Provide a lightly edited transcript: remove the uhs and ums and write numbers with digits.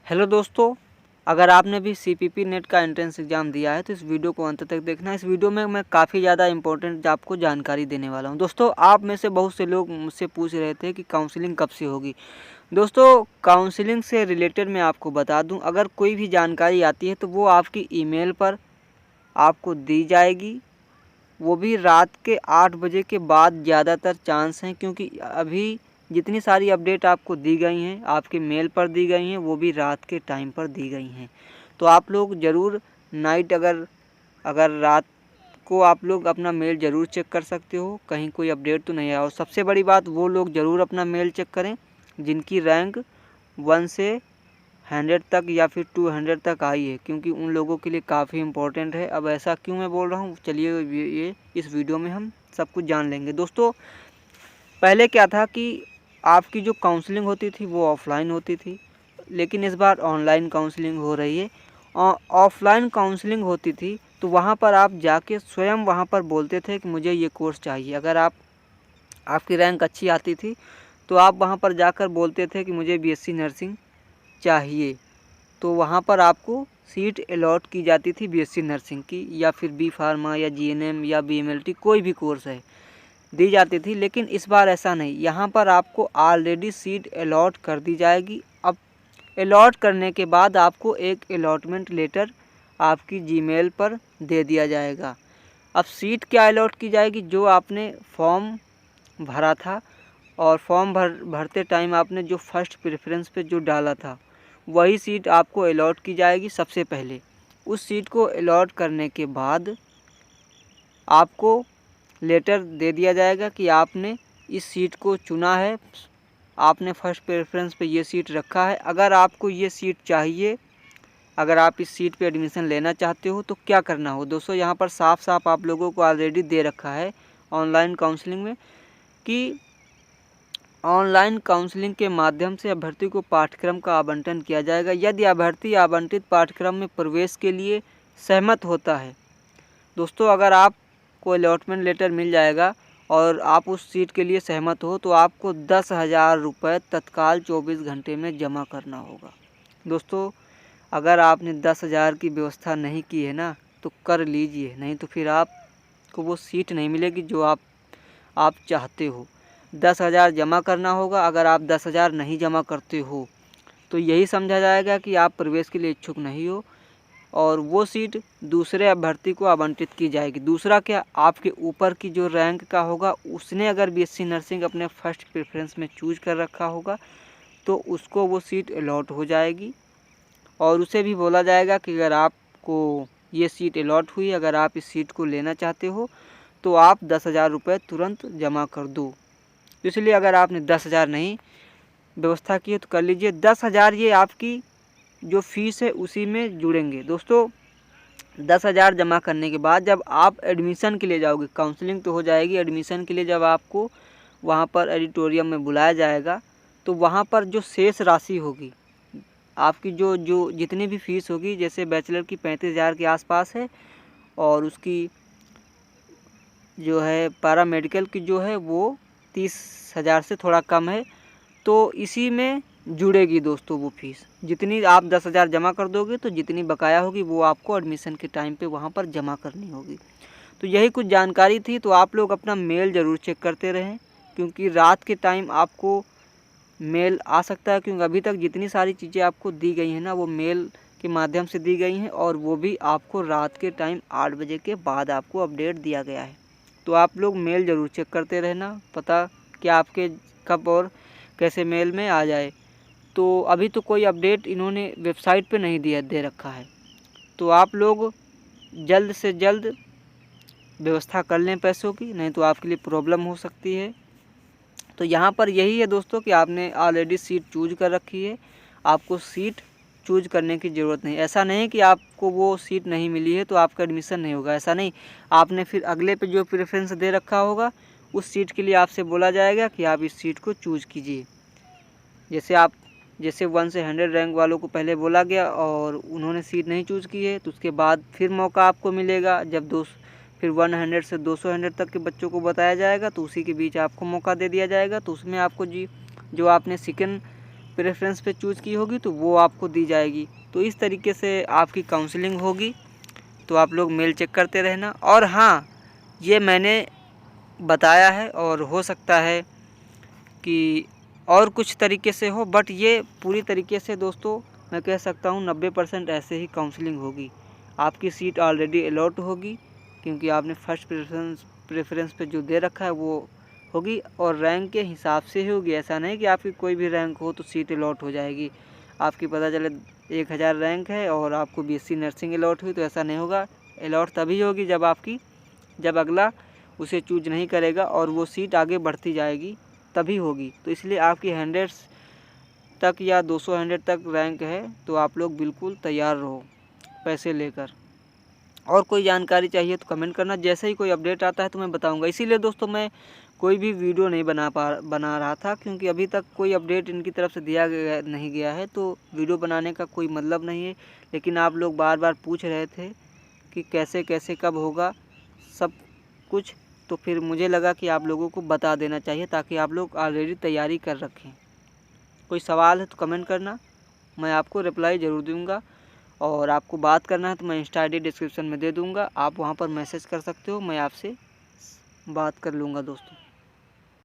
Hello दोस्तों, अगर आपने भी सीपीपी नेट का एंट्रेंस एग्ज़ाम दिया है तो इस वीडियो को अंत तक देखना। इस वीडियो में मैं काफ़ी ज़्यादा इंपॉर्टेंट आपको जानकारी देने वाला हूं। दोस्तों, आप में से बहुत से लोग मुझसे पूछ रहे थे कि काउंसलिंग कब से होगी। दोस्तों, काउंसलिंग से रिलेटेड मैं आपको बता दूं, अगर कोई भी जानकारी आती है तो वो आपकी ईमेल पर आपको दी जाएगी। वो भी रात के 8 बजे के बाद ज़्यादातर चांस हैं, क्योंकि अभी जितनी सारी अपडेट आपको दी गई हैं आपके मेल पर दी गई हैं, वो भी रात के टाइम पर दी गई हैं। तो आप लोग ज़रूर नाइट अगर अगर रात को आप लोग अपना मेल ज़रूर चेक कर सकते हो, कहीं कोई अपडेट तो नहीं आया। और सबसे बड़ी बात, वो लोग ज़रूर अपना मेल चेक करें जिनकी रैंक 1 से 100 तक या फिर 200 तक आई है, क्योंकि उन लोगों के लिए काफ़ी इम्पोर्टेंट है। अब ऐसा क्यों मैं बोल रहा हूँ, चलिए ये इस वीडियो में हम सब कुछ जान लेंगे। दोस्तों, पहले क्या था कि आपकी जो काउंसलिंग होती थी वो ऑफ़लाइन होती थी, लेकिन इस बार ऑनलाइन काउंसलिंग हो रही है। ऑफ़लाइन काउंसलिंग होती थी तो वहाँ पर आप जाके स्वयं वहाँ पर बोलते थे कि मुझे ये कोर्स चाहिए। अगर आपकी रैंक अच्छी आती थी तो आप वहाँ पर जाकर बोलते थे कि मुझे बीएससी नर्सिंग चाहिए, तो वहाँ पर आपको सीट अलॉट की जाती थी बीएससी नर्सिंग की, या फिर बी फार्मा या जीएनएम या बीएमएलटी कोई भी कोर्स है दी जाती थी। लेकिन इस बार ऐसा नहीं, यहाँ पर आपको ऑलरेडी सीट अलॉट कर दी जाएगी। अब अलॉट करने के बाद आपको एक अलॉटमेंट लेटर आपकी जीमेल पर दे दिया जाएगा। अब सीट क्या अलॉट की जाएगी, जो आपने फॉर्म भरा था और फॉर्म भरते टाइम आपने जो फर्स्ट प्रेफरेंस पे जो डाला था वही सीट आपको अलॉट की जाएगी सबसे पहले। उस सीट को अलॉट करने के बाद आपको लेटर दे दिया जाएगा कि आपने इस सीट को चुना है, आपने फर्स्ट प्रेफरेंस पे ये सीट रखा है। अगर आपको ये सीट चाहिए, अगर आप इस सीट पे एडमिशन लेना चाहते हो तो क्या करना हो। दोस्तों, यहाँ पर साफ साफ आप लोगों को ऑलरेडी दे रखा है ऑनलाइन काउंसलिंग में कि ऑनलाइन काउंसलिंग के माध्यम से अभ्यर्थी को पाठ्यक्रम का आवंटन किया जाएगा। यदि अभ्यर्थी आवंटित पाठ्यक्रम में प्रवेश के लिए सहमत होता है, दोस्तों अगर आपको अलॉटमेंट लेटर मिल जाएगा और आप उस सीट के लिए सहमत हो तो आपको 10,000 रुपये तत्काल 24 घंटे में जमा करना होगा। दोस्तों, अगर आपने 10,000 की व्यवस्था नहीं की है ना तो कर लीजिए, नहीं तो फिर आपको वो सीट नहीं मिलेगी जो आप चाहते हो। 10,000 जमा करना होगा। अगर आप 10,000 नहीं जमा करते हो तो यही समझा जाएगा कि आप प्रवेश के लिए इच्छुक नहीं हो और वो सीट दूसरे अभ्यर्थी को आवंटित की जाएगी। दूसरा क्या, आपके ऊपर की जो रैंक का होगा उसने अगर बीएससी नर्सिंग अपने फर्स्ट प्रेफरेंस में चूज कर रखा होगा तो उसको वो सीट अलॉट हो जाएगी। और उसे भी बोला जाएगा कि अगर आपको ये सीट अलॉट हुई, अगर आप इस सीट को लेना चाहते हो तो आप 10,000 रुपये तुरंत जमा कर दो। इसलिए अगर आपने 10,000 नहीं व्यवस्था की है तो कर लीजिए। 10,000 ये आपकी जो फीस है उसी में जुड़ेंगे। दोस्तों, 10,000 जमा करने के बाद जब आप एडमिशन के लिए जाओगे, काउंसलिंग तो हो जाएगी, एडमिशन के लिए जब आपको वहाँ पर एडिटोरियम में बुलाया जाएगा तो वहाँ पर जो शेष राशि होगी आपकी, जो जो जितनी भी फीस होगी, जैसे बैचलर की 35,000 के आसपास है और उसकी जो है पैरामेडिकल की जो है वो 30,000 से थोड़ा कम है, तो इसी में जुड़ेगी दोस्तों वो फीस। जितनी आप 10,000 जमा कर दोगे तो जितनी बकाया होगी वो आपको एडमिशन के टाइम पे वहाँ पर जमा करनी होगी। तो यही कुछ जानकारी थी। तो आप लोग अपना मेल ज़रूर चेक करते रहें, क्योंकि रात के टाइम आपको मेल आ सकता है, क्योंकि अभी तक जितनी सारी चीज़ें आपको दी गई हैं ना वो मेल के माध्यम से दी गई हैं और वो भी आपको रात के टाइम 8 बजे के बाद आपको अपडेट दिया गया है। तो आप लोग मेल ज़रूर चेक करते रहना, पता क्या आपके कब और कैसे मेल में आ जाए। तो अभी तो कोई अपडेट इन्होंने वेबसाइट पे नहीं दे रखा है, तो आप लोग जल्द से जल्द व्यवस्था कर लें पैसों की, नहीं तो आपके लिए प्रॉब्लम हो सकती है। तो यहाँ पर यही है दोस्तों कि आपने ऑलरेडी सीट चूज कर रखी है, आपको सीट चूज करने की ज़रूरत नहीं। ऐसा नहीं कि आपको वो सीट नहीं मिली है तो आपका एडमिशन नहीं होगा, ऐसा नहीं। आपने फिर अगले पे जो प्रेफरेंस दे रखा होगा उस सीट के लिए आपसे बोला जाएगा कि आप इस सीट को चूज़ कीजिए। जैसे 1 से 100 रैंक वालों को पहले बोला गया और उन्होंने सीट नहीं चूज़ की है, तो उसके बाद फिर मौका आपको मिलेगा। जब फिर 100 से 200 तक के बच्चों को बताया जाएगा तो उसी के बीच आपको मौका दे दिया जाएगा। तो उसमें आपको जो आपने सेकंड प्रेफरेंस पे चूज़ की होगी तो वो आपको दी जाएगी। तो इस तरीके से आपकी काउंसलिंग होगी। तो आप लोग मेल चेक करते रहना। और हाँ, ये मैंने बताया है और हो सकता है कि और कुछ तरीके से हो, बट ये पूरी तरीके से दोस्तों मैं कह सकता हूँ 90% ऐसे ही काउंसलिंग होगी। आपकी सीट ऑलरेडी अलॉट होगी क्योंकि आपने फर्स्ट प्रेफरेंस पे जो दे रखा है वो होगी और रैंक के हिसाब से ही होगी। ऐसा नहीं कि आपकी कोई भी रैंक हो तो सीट अलॉट हो जाएगी। आपकी पता चले 1000 रैंक है और आपको BSc नर्सिंग अलॉट हुई, तो ऐसा नहीं होगा। अलॉट तभी होगी जब अगला उसे चूज नहीं करेगा और वो सीट आगे बढ़ती जाएगी तभी होगी। तो इसलिए आपकी 100 तक या 200 100 तक रैंक है तो आप लोग बिल्कुल तैयार रहो पैसे लेकर। और कोई जानकारी चाहिए तो कमेंट करना, जैसे ही कोई अपडेट आता है तो मैं बताऊंगा। इसीलिए दोस्तों मैं कोई भी वीडियो नहीं बना रहा था क्योंकि अभी तक कोई अपडेट इनकी तरफ से दिया नहीं गया है, तो वीडियो बनाने का कोई मतलब नहीं है। लेकिन आप लोग बार बार पूछ रहे थे कि कैसे कैसे कब होगा सब कुछ, तो फिर मुझे लगा कि आप लोगों को बता देना चाहिए ताकि आप लोग ऑलरेडी तैयारी कर रखें। कोई सवाल है तो कमेंट करना, मैं आपको रिप्लाई ज़रूर दूंगा। और आपको बात करना है तो मैं इंस्टा ID डिस्क्रिप्शन में दे दूंगा, आप वहां पर मैसेज कर सकते हो, मैं आपसे बात कर लूँगा दोस्तों।